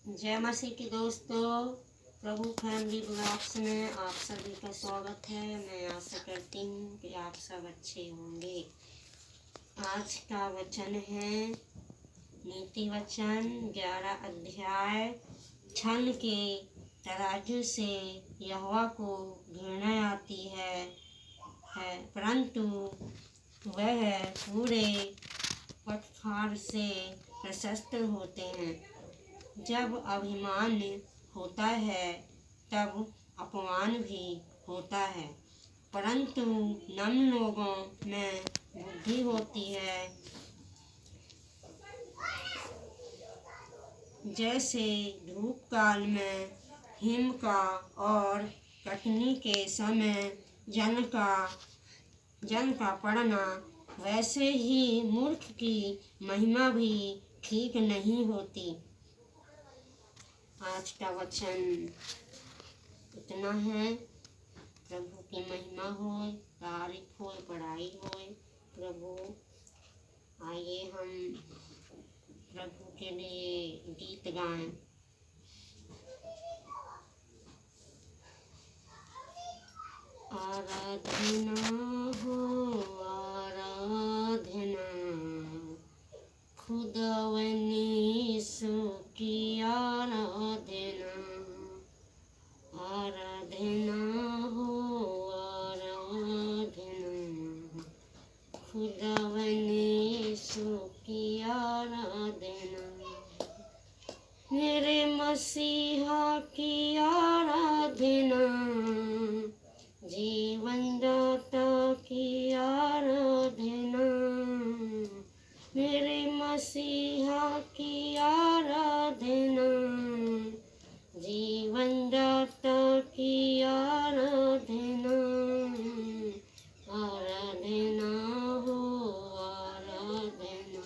जय मसीह के दोस्तों, प्रभु फैमिली ब्लॉग्स में आप सभी का स्वागत है। मैं आशा करती हूँ कि आप सब अच्छे होंगे। आज का वचन है नीति वचन 11 अध्याय। छल के तराजू से यहोवा को घृणा आती है परंतु वह पूरे पटखार से प्रशस्त होते हैं। जब अभिमान होता है तब अपमान भी होता है, परंतु नम्र लोगों में बुद्धि होती है। जैसे धूप काल में हिम का और कटनी के समय जल का पड़ना, वैसे ही मूर्ख की महिमा भी ठीक नहीं होती। आज का वचन इतना है। प्रभु की महिमा होए, तारीफ होए, पढ़ाई होए। प्रभु, आइए हम प्रभु के लिए गीत गाएं। आराधना हो आराधना, खुदावनी यीशु की आराधना। आराधना हो आराधना, खुदावनी यीशु की आराधना। मेरे मसीहा की आराधना, जीवन दाता की आराधना। मेरे मसीहा की आराधना, जीवन दाता की आराधना। आराधना हो आराधना,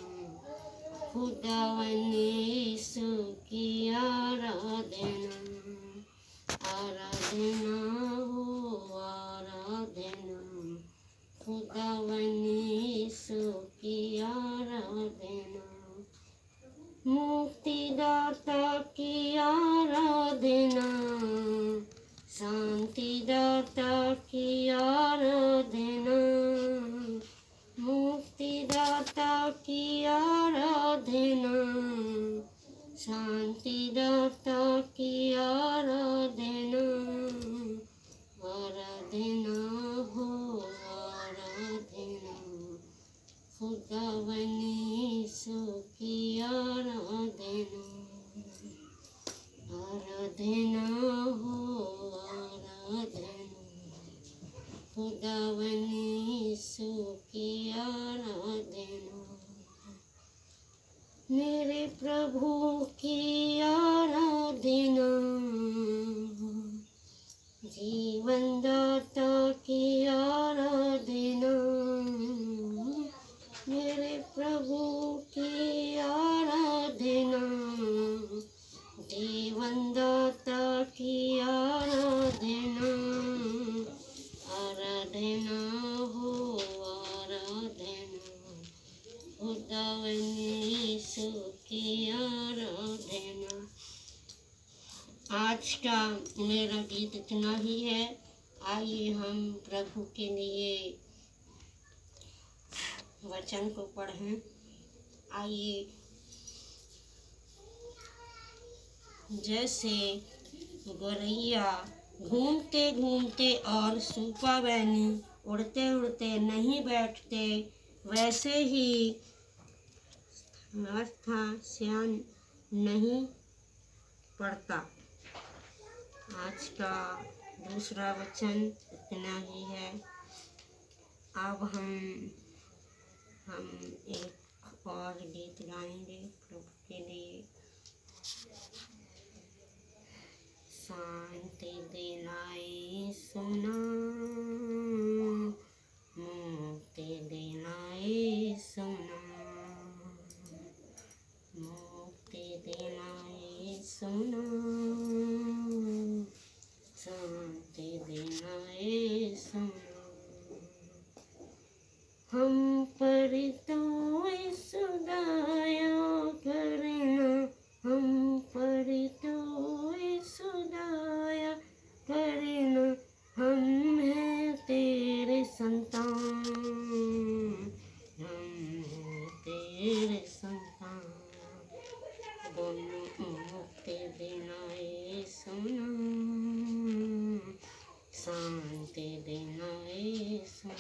खुदावनी यीशु की आराधना। आराधना हो आराधना, खुदावनी यीशु की आराधना। मुक्तिदाता की आराधना, शांतिदाता की आराधना। मुक्तिदाता की आराधना, शांतिदाता की आराधना। आराधना हो आराधना, खुदावनी यीशु की आराधना। आराधना हो आराधना, खुदावनी यीशु की आराधना। मेरे प्रभु की आराधना, जीवन दाता की आराधना। मेरे प्रभु की आराधना, जीवन दाता की आराधना। आराधना हो आराधना, खुदावनी यीशु की आराधना। आज का मेरा गीत इतना ही है। आइए हम प्रभु के लिए वचन को पढ़ें। आइए। जैसे गौरैया घूमते घूमते और सूपा बैनी उड़ते उड़ते नहीं बैठते, वैसे ही व्यवस्था सियान नहीं पड़ता। आज का दूसरा वचन इतना ही है। अब हम एक और गीत गाएंगे प्रभु के लिए। शांति दिलाए सुना, मुक्ति दिलाए सुना, मुक्ति दिलाए सुना, शांति दिलाए सुना। हम पर तो दया करना, हम पर वीर संतान, दोनों मुक्ति देना ये सुना, शांति देना ये सुना,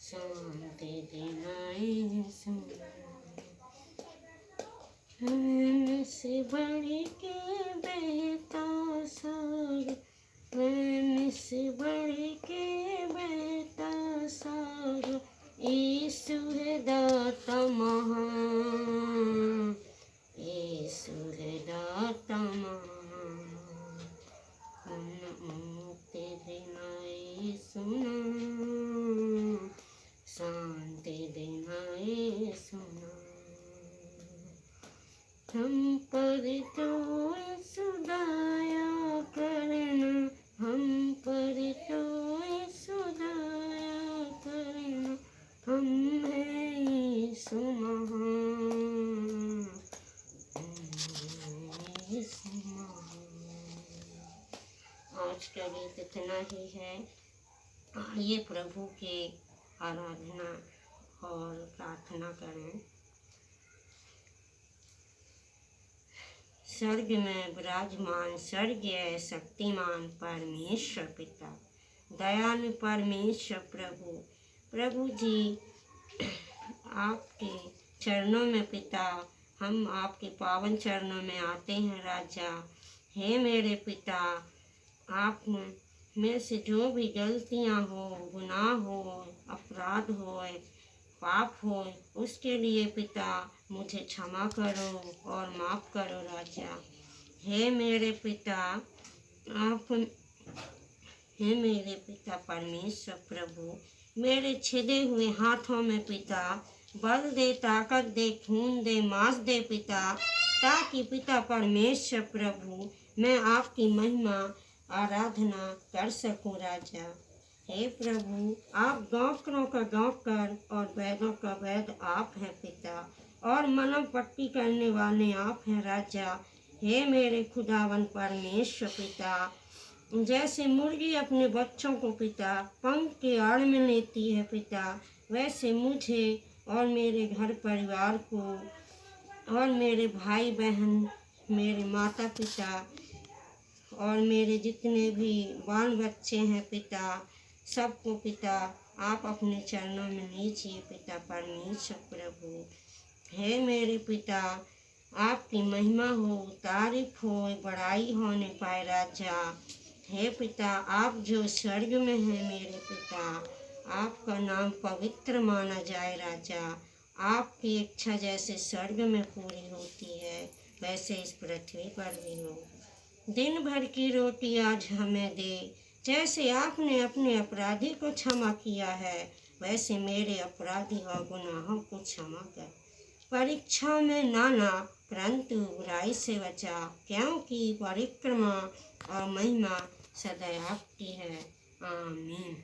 शांति देना ये सुना। प्रेम से बढ़ के बहता सागर, प्रेम से बढ़ के बहता सागर, यीशु है दाता महान, यीशु है दाता महान, मुक्ति देना ये सुना, शांति देना ये सुना। हम पर तो सुदाया करना, हम पर तो सुदाया करना, हम हैं यीशु महान, यीशु महान। आज का गीत इतना ही है। आइए प्रभु के आराधना और प्रार्थना करें। स्वर्ग में विराजमान स्वर्गीय शक्तिमान परमेश्वर पिता, दयालु परमेश्वर प्रभु जी, आपके चरणों में पिता, हम आपके पावन चरणों में आते हैं राजा। हे मेरे पिता, आप में से जो भी गलतियां हो, गुनाह हो, अपराध हो, पाप हो, उसके लिए पिता मुझे क्षमा करो और माफ़ करो राजा। हे मेरे पिता, आप हे मेरे पिता परमेश्वर प्रभु, मेरे छिदे हुए हाथों में पिता बल दे, ताकत दे, खून दे, मांस दे पिता, ताकि पिता परमेश्वर प्रभु मैं आपकी महिमा आराधना कर सकूं राजा। हे प्रभु, आप गौकरों का गौकर और वैदों का वैद आप हैं पिता, और मनव पट्टी करने वाले आप हैं राजा। हे मेरे खुदावन परमेश्वर पिता, जैसे मुर्गी अपने बच्चों को पिता पंख के आड़ में लेती है पिता, वैसे मुझे और मेरे घर परिवार को और मेरे भाई बहन, मेरे माता पिता और मेरे जितने भी बाल बच्चे हैं पिता, सबको पिता आप अपने चरणों में लीजिए पिता परमेश्वर प्रभु। हे मेरे पिता, आपकी महिमा हो, तारीफ हो, बड़ाई होने पाए राजा। हे पिता, आप जो स्वर्ग में हैं मेरे पिता, आपका नाम पवित्र माना जाए राजा। आपकी इच्छा जैसे स्वर्ग में पूरी होती है, वैसे इस पृथ्वी पर भी हो। दिन भर की रोटी आज हमें दे, जैसे आपने अपने अपराधी को क्षमा किया है, वैसे मेरे अपराधी और गुनाहों को क्षमा कर। परीक्षा में ना ला, परंतु बुराई से बचा, क्योंकि परिक्रमा और महिमा सदा आपकी है। आमीन।